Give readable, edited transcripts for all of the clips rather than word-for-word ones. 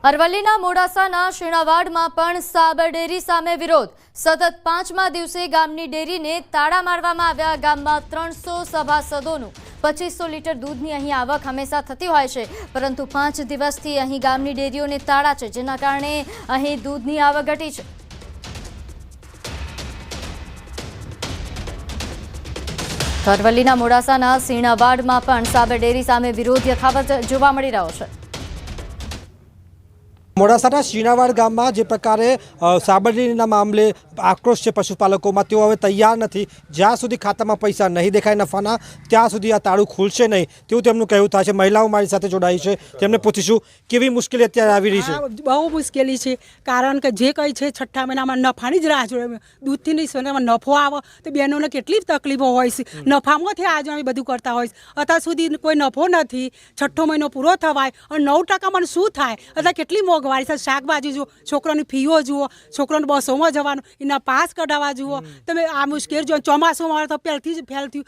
અરવલ્લીના મોડાસાના શીણાવાડમાં પણ સાબર ડેરી સામે વિરોધ। સતત 5મા દિવસે ગામની ડેરીને તાળા મારવામાં આવ્યા। ગામમાં 300 સભાસદોનું 2500 લીટર દૂધની અહીં આવક હંમેશા થતી હોય છે, પરંતુ 5 દિવસથી અહીં ગામની ડેરીઓને તાળા છે, જેના કારણે અહીં દૂધની આવક ઘટી છે। અરવલ્લીના મોડાસાના શીણાવાડમાં પણ સાબર ડેરી સામે વિરોધ યથાવત જોવા મળી રહ્યો છે। મોડાસાના શીણાવાડ ગામમાં જે પ્રકારે સાબર ડેરીના મામલે આક્રોશ છે પશુપાલકોમાં, તેઓ હવે તૈયાર નથી। જ્યાં સુધી ખાતામાં પૈસા નહીં દેખાય નફાના, ત્યાં સુધી આ તાળું ખુલશે નહીં, તેવું તેમનું કહેવું થાય છે। મહિલાઓ મારી સાથે જોડાઈ છે, તેમને પૂછીશું કેવી મુશ્કેલી અત્યારે આવી રહી છે। બહુ મુશ્કેલી છે, કારણ કે જે કંઈ છે છઠ્ઠા મહિનામાં નફાની જ રાહ જોઈએ। દૂધથી નહીં સોનામાં નફો આવે તો બહેનોને કેટલી તકલીફો હોય છે। નફામાંથી આજે અમે બધું કરતા હોય છે, અત્યાર સુધી કોઈ નફો નથી। છઠ્ઠો મહિનો પૂરો થવાય અને 9% શું થાય? અત્યારે કેટલી મોંઘવારી છે। શાકભાજી જુઓ, છોકરાની ફીઓ જુઓ, છોકરાને બસોમાં જવાનું, એના પાસ કઢાવવા જુઓ તમે। આ મુશ્કેલ જો ચોમાસુમાં તો પહેલથી જ ફેલથી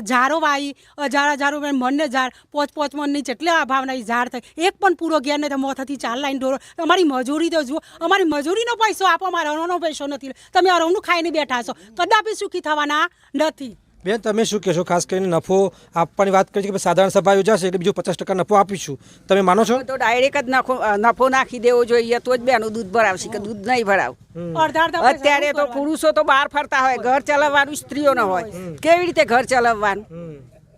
ઝારો વાવી, હજારો મનને ઝાડ 5 મનની જેટલી આ ભાવના ઝાડ થાય, એક પણ પૂરો ઘેર નહીં। મોથાથી 4 લાઈન ઢોરો, અમારી મજૂરી તો જુઓ, અમારી મજૂરીનો પૈસો આપો, અમારે અરવનો પૈસો નથી। તમે અરવનું ખાઈને બેઠા છો, કદાપી સુખી થવાના નથી। બેન, તમે શું કહેશો? ખાસ કરીને નફો આપવાની વાત કરી છે કે સાધારણ સભા યોજાશે એટલે બીજું 50% નફો આપીશું, તમે માનો છો? તો ડાયરેક્ટ જ નફો નાખી દેવો જોઈએ, તો જ બેનું દૂધ ભરાવશે, કે દૂધ નહીં ભરાવ। અત્યારે તો પુરુષો તો બહાર ફરતા હોય, ઘર ચલાવવાનું સ્ત્રીઓને હોય, કેવી રીતે ઘર ચલાવવાનું?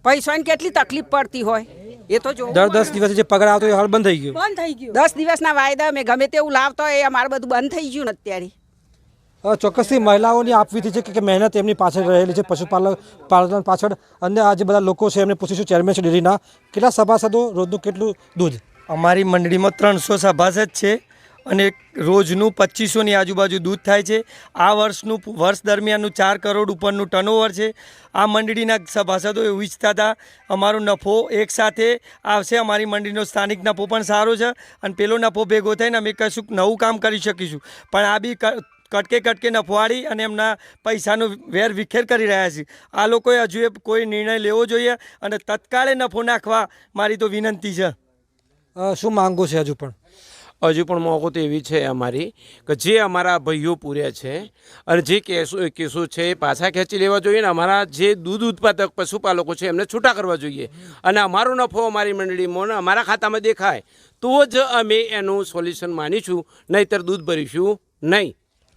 પૈસાની કેટલી તકલીફ પડતી હોય એ તો જો। દર 10 દિવસે જે પગાર આવતો એ હાલ બંધ થઈ ગયો। 10 દિવસના વાયદા અમે ગમે તેવું લાવતો હોય, અમારે બધું બંધ થઈ ગયું ને અત્યારે। ચોક્કસથી મહિલાઓની આપવીથી છે કે મહેનત એમની પાછળ રહેલી છે, પશુપાલન પાછળ। અને આ જે બધા લોકો છે એમને પૂછીશું, ચેરમેન છે ડેરીના, કેટલા સભાસદો, રોજનું કેટલું દૂધ? અમારી મંડળીમાં 300 સભાસદ છે અને રોજનું 2500ની આજુબાજુ દૂધ થાય છે। આ વર્ષ દરમિયાનનું 4 કરોડ ઉપરનું ટર્નઓવર છે। આ મંડળીના સભાસદો એવું ઈચ્છતા હતા અમારો નફો એકસાથે આવશે, અમારી મંડળીનો સ્થાનિક નફો પણ સારો છે અને પેલો નફો ભેગો થઈને અમે કશું નવું કામ કરી શકીશું, પણ આ બી કટકે નફવાડી અને એમના પૈસાનો વેર વિખેર કરી રહ્યા છે। આ લોકોએ હજુ કોઈ નિર્ણય લેવો જોઈએ અને તત્કાળે નફો નાખવા મારી તો વિનંતી છે। શું માંગો છે? હજુ પણ મોંઘો તો એવી છે અમારી કે જે અમારા ભાઈઓ પૂર્યા છે અને જે કેસો છે એ પાછા ખેંચી લેવા જોઈએ ને અમારા જે દૂધ ઉત્પાદક પશુપાલકો છે એમને છૂટા કરવા જોઈએ અને અમારો નફો અમારી મંડળીમાં અમારા ખાતામાં દેખાય તો જ અમે એનું સોલ્યુશન માનીશું, નહીંતર દૂધ ભરીશું નહીં।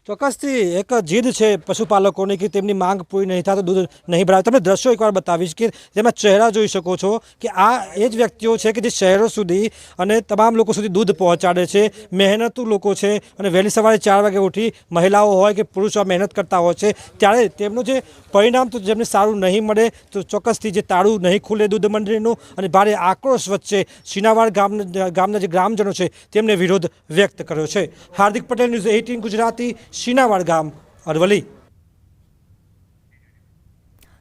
ચોક્કસથી એક જીદ છે પશુપાલકોની કે તેમની માંગ પૂરી નહીં થાય તો દૂધ નહીં ભરાવે। તમને દ્રશ્યો એકવાર બતાવીશ કે જેમાં ચહેરા જોઈ શકો છો કે આ એ જ વ્યક્તિઓ છે કે જે શહેરો સુધી અને તમામ લોકો સુધી દૂધ પહોંચાડે છે। મહેનતુ લોકો છે અને વહેલી સવારે 4 વાગે ઉઠી મહિલાઓ હોય કે પુરુષો મહેનત કરતા હોય છે, ત્યારે તેમનું જે પરિણામ તો જેમને સારું નહીં મળે તો ચોક્કસથી જે તાળું નહીં ખુલે દૂધ મંડળીનું અને ભારે આક્રોશ વચ્ચે શીણાવાડ ગામના જે ગ્રામજનો છે તેમને વિરોધ વ્યક્ત કર્યો છે। હાર્દિક પટેલ, ન્યૂઝ 18 ગુજરાતી, શીણાવાડ ગામ, અરવલ્લી।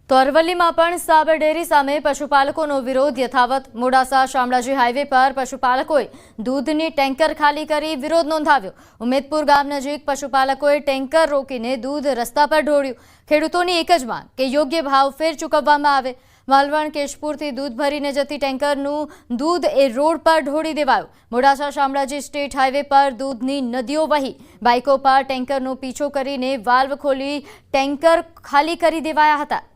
તો અરવલ્લીમાં પણ સાબર ડેરી સામે પશુપાલકોનો વિરોધ યથાવત। મોડાસા શામળાજી હાઈવે પર પશુપાલકોએ દૂધની ટેન્કર ખાલી કરી વિરોધ નોંધાવ્યો। ઉમેદપુર ગામ નજીક પશુપાલકોએ ટેન્કર રોકીને દૂધ રસ્તા પર ઢોળ્યું। ખેડૂતોની એક જ માંગ કે યોગ્ય ભાવ ફેર ચૂકવવામાં આવે। માલવણ કેશપુરથી દૂધ ભરીને જતી ટેન્કરનું દૂધ એ રોડ પર ઢોળી દેવાયું। મોડાસા શામળાજી સ્ટેટ હાઈવે પર દૂધની નદીઓ વહી। બાઇકો પર ટેન્કરનો પીછો કરીને વાલ્વ ખોલી ટેન્કર ખાલી કરી દેવાયા હતા।